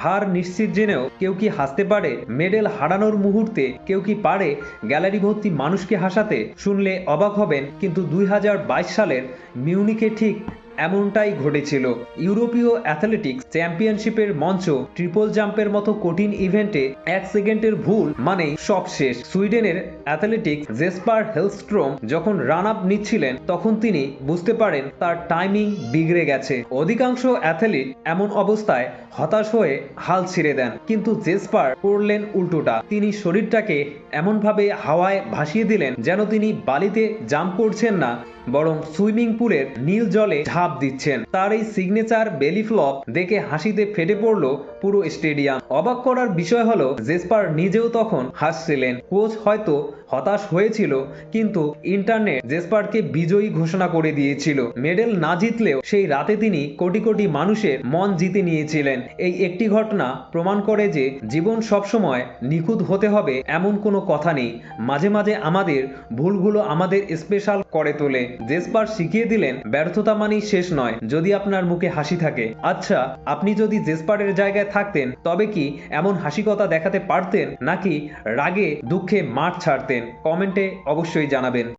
হার নিশ্চিত জেনেও কেউ কি হাসতে পারে? মেডেল হারানোর মুহূর্তে কেউ কি পারে গ্যালারি ভর্তি মানুষকে হাসাতে? শুনলে অবাক হবেন, কিন্তু 2022 সালের মিউনিকে ঠিক এমনটাই ঘটেছিল। ইউরোপীয় অ্যাথলেটিক্স চ্যাম্পিয়নশিপের মঞ্চ ট্রিপল জাম্পের মতো কঠিন ইভেন্টে 1 সেকেন্ডের ভুল মানেই সব শেষ। সুইডেনের অ্যাথলেটিক্স জেসপার হেলস্ট্রোম যখন রান আপ নিচ্ছিলেন, তখন তিনি বুঝতে পারেন তার টাইমিং বিগড়ে গেছে। অধিকাংশ অ্যাথলিট এমন অবস্থায় হতাশ হয়ে হাল ছেড়ে দেন, কিন্তু জেসপার করলেন উল্টোটা। তিনি শরীরটাকে এমনভাবে হাওয়ায় ভাসিয়ে দিলেন যেন তিনি বালিতে জাম্প করছেন না, বরং সুইমিং পুলের নীল জলে ঝাঁপ দিচ্ছেন। তার এই সিগনেচার বেলি ফ্লপ দেখে হাসিতে ফেটে পড়ল পুরো স্টেডিয়াম। অবাক করার বিষয় হলো, জেসপার নিজেও তখন হাসছিলেন। কোচ হয়তো হতাশ হয়েছিল, কিন্তু ইন্টারনেট জেসপারকে বিজয়ী ঘোষণা করে দিয়েছিল। মেডেল না জিতলেও সেই রাতে তিনি কোটি কোটি মানুষের মন জিতে নিয়েছিলেন। এই একটি ঘটনা প্রমাণ করে যে জীবন সবসময় নিখুঁত হতে হবে এমন কোনো কথা নেই। মাঝে মাঝে আমাদের ভুলগুলো আমাদের স্পেশাল করে তোলে। জেসপার শিখিয়ে দিলেন, ব্যর্থতা মানেই শেষ নয়, যদি আপনার মুখে হাসি থাকে। আচ্ছা, আপনি যদি জেসপারের জায়গায় থাকতেন, তবে কি এমন হাসিকতা দেখাতে পারতেন, নাকি রাগে দুঃখে মাঠ ছাড়তেন? কমেন্টে অবশ্যই জানাবেন।